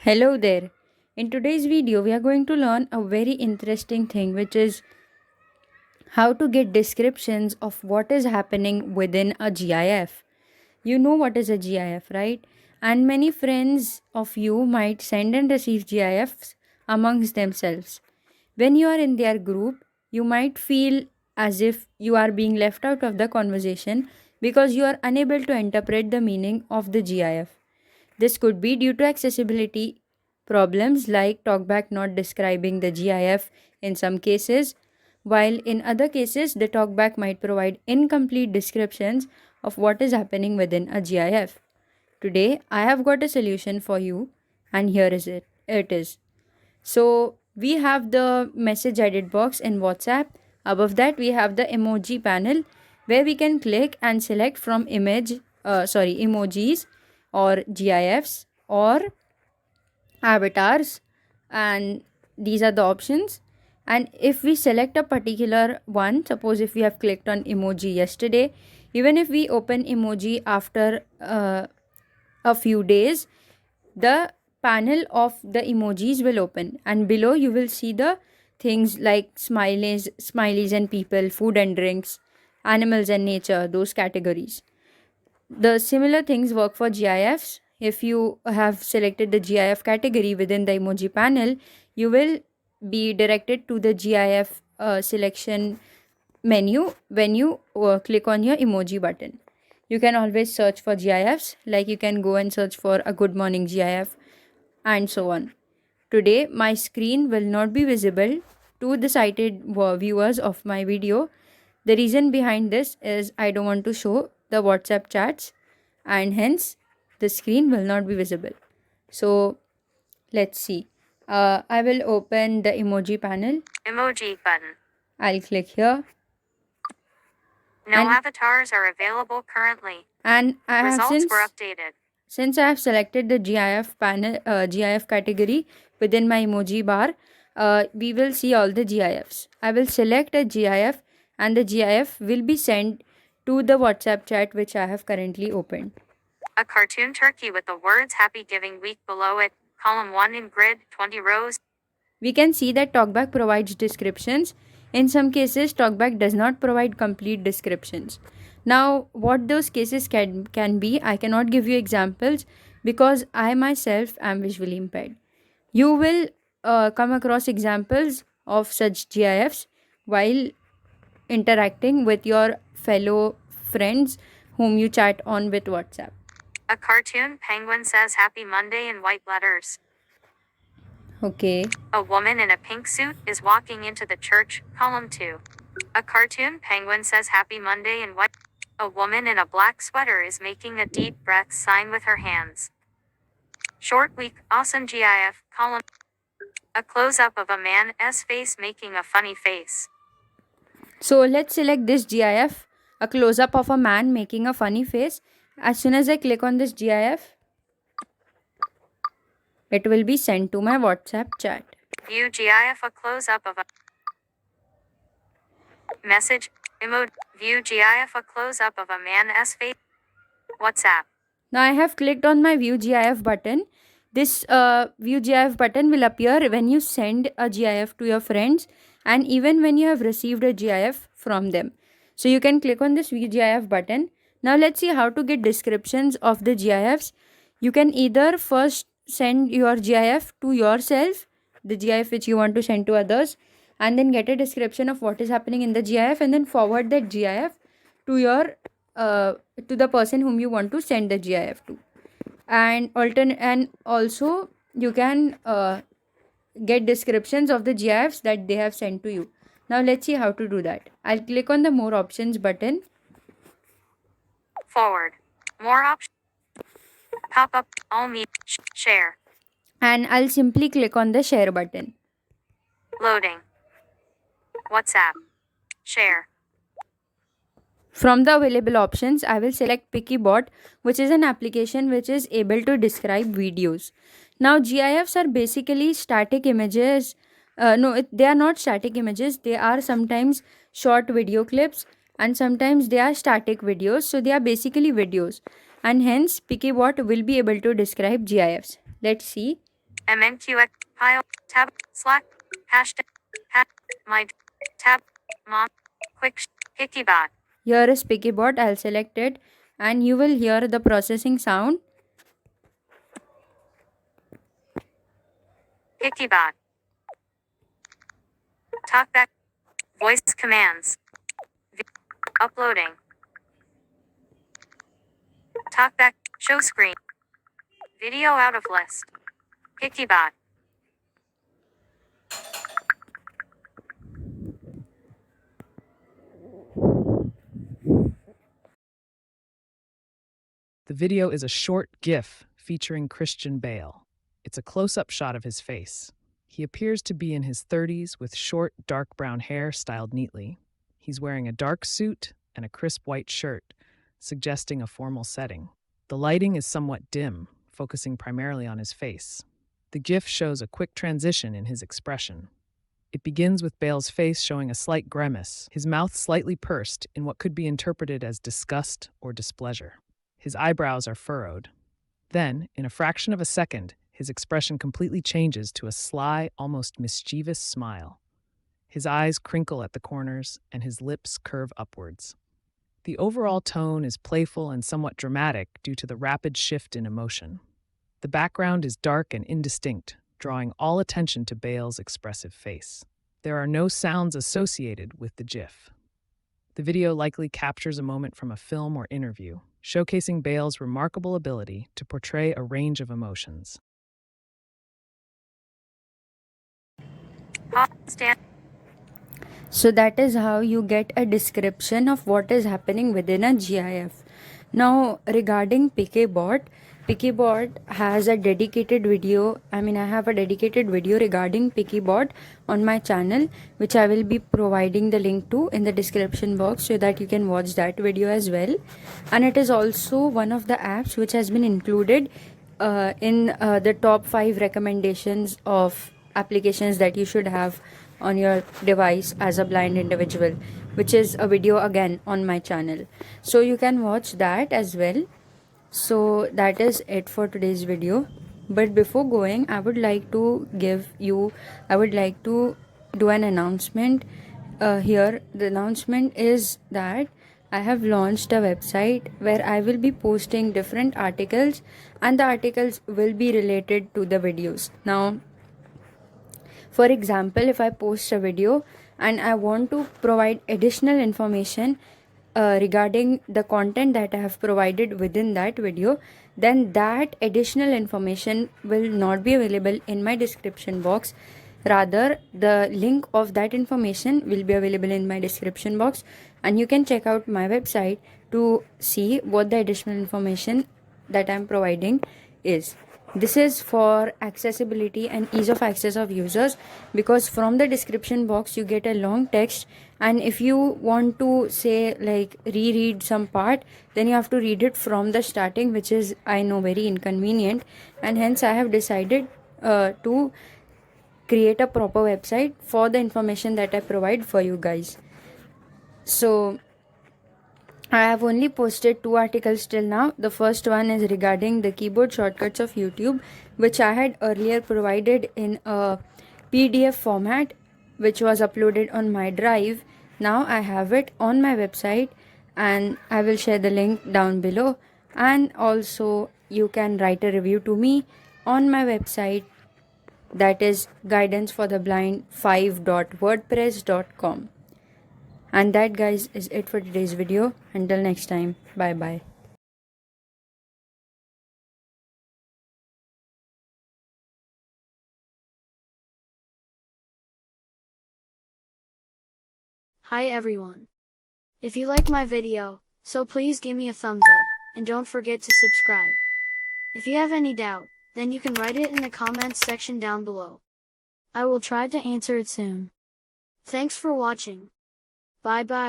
Hello there. In today's video, we are going to learn a very interesting thing, which is how to get descriptions of what is happening within a GIF. You know what is a GIF, right? And many friends of you might send and receive GIFs amongst themselves. When you are in their group, you might feel as if you are being left out of the conversation because you are unable to interpret the meaning of the GIF. This could be due to accessibility problems like TalkBack not describing the GIF in some cases, while in other cases, the TalkBack might provide incomplete descriptions of what is happening within a GIF. Today, I have got a solution for you, and here is it. It is. So, we have the message edit box in WhatsApp. Above that, we have the emoji panel where we can click and select from emojis or GIFs or avatars, and these are the options. And if we select a particular one, suppose if we have clicked on emoji yesterday, even if we open emoji after a few days, the panel of the emojis will open, and below you will see the things like smileys and people, food and drinks, animals and nature, those categories. The similar things work for GIFs. If you have selected the GIF category within the emoji panel, you will be directed to the GIF selection menu when you click on your emoji button. You can always search for GIFs, like you can go and search for a good morning GIF and so on. Today, my screen will not be visible to the sighted viewers of my video. The reason behind this is I don't want to show the WhatsApp chats, and hence the screen will not be visible. So let's see. I will open the emoji panel. Emoji button. I'll click here. No avatars are available currently. And I have Results were updated. Since I have selected the GIF panel, GIF category within my emoji bar, we will see all the GIFs. I will select a GIF, and the GIF will be sent to the WhatsApp chat which I have currently opened. A cartoon turkey with the words Happy Giving Week below it, column 1 in grid, 20 rows. We can see that TalkBack provides descriptions. In some cases, TalkBack does not provide complete descriptions. Now, what those cases can be, I cannot give you examples because I myself am visually impaired. You will come across examples of such GIFs while interacting with your fellow friends whom you chat on with WhatsApp. A cartoon penguin says Happy Monday in white letters. Okay. A woman in a pink suit is walking into the church, column 2. A cartoon penguin says Happy Monday in white. A woman in a black sweater is making a deep breath sign with her hands. Short week, awesome GIF, column. A close-up of a man's face making a funny face. So let's select this GIF, a close-up of a man making a funny face. As soon as I click on this GIF, it will be sent to my WhatsApp chat. View GIF, a close-up of a message, emoji. View GIF, a close-up of a man's face. WhatsApp. Now I have clicked on my View GIF button. This View GIF button will appear when you send a GIF to your friends and even when you have received a GIF from them. So you can click on this View GIF button. Now let's see how to get descriptions of the GIFs. You can either first send your GIF to yourself, the GIF which you want to send to others, and then get a description of what is happening in the GIF, and then forward that GIF to your to the person whom you want to send the GIF to. And also you can get descriptions of the GIFs that they have sent to you. Now let's see how to do that. I'll click on the more options button. Forward. More options. Pop up. All me. Share. And I'll simply click on the share button. Loading. WhatsApp. Share. From the available options, I will select PickyBot, which is an application which is able to describe videos. Now, GIFs are basically static images. They are not static images. They are sometimes short video clips and sometimes they are static videos. So, they are basically videos. And hence, PickyBot will be able to describe GIFs. Let's see. MNQX, pile, tab, Slack, hashtag, my, tab, mom, Pictibot. Here is Pictibot. I'll select it and you will hear the processing sound. Pictibot. Talkback. Voice commands. Uploading. Talkback. Show screen. Video out of list. Pictibot. The video is a short GIF featuring Christian Bale. It's a close-up shot of his face. He appears to be in his 30s with short, dark brown hair styled neatly. He's wearing a dark suit and a crisp white shirt, suggesting a formal setting. The lighting is somewhat dim, focusing primarily on his face. The GIF shows a quick transition in his expression. It begins with Bale's face showing a slight grimace, his mouth slightly pursed in what could be interpreted as disgust or displeasure. His eyebrows are furrowed. Then, in a fraction of a second, his expression completely changes to a sly, almost mischievous smile. His eyes crinkle at the corners, and his lips curve upwards. The overall tone is playful and somewhat dramatic due to the rapid shift in emotion. The background is dark and indistinct, drawing all attention to Bale's expressive face. There are no sounds associated with the GIF. The video likely captures a moment from a film or interview, showcasing Bale's remarkable ability to portray a range of emotions. So that is how you get a description of what is happening within a GIF. Now regarding Pictibot has a dedicated video. I have a dedicated video regarding Pictibot on my channel, which I will be providing the link to in the description box so that you can watch that video as well. And it is also one of the apps which has been included in the top 5 recommendations of applications that you should have on your device as a blind individual, which is a video again on my channel, so you can watch that as well. So that is it for today's video. But before going, I would like to do an announcement here. The announcement is that I have launched a website where I will be posting different articles, and the articles will be related to the videos. Now, for example, if I post a video and I want to provide additional information regarding the content that I have provided within that video, then that additional information will not be available in my description box. Rather, the link of that information will be available in my description box, and you can check out my website to see what the additional information that I am providing is. This is for accessibility and ease of access of users, because from the description box you get a long text, and if you want to say like reread some part, then you have to read it from the starting, which is, I know, very inconvenient, and hence I have decided to create a proper website for the information that I provide for you guys. So I have only posted 2 articles till now. The first one is regarding the keyboard shortcuts of YouTube, which I had earlier provided in a PDF format, which was uploaded on my drive. Now I have it on my website, and I will share the link down below. And also you can write a review to me on my website, that is guidancefortheblind5.wordpress.com. And that, guys, is it for today's video. Until next time, bye bye. Hi everyone. If you like my video, so please give me a thumbs up, and don't forget to subscribe. If you have any doubt, then you can write it in the comments section down below. I will try to answer it soon. Thanks for watching. Bye bye.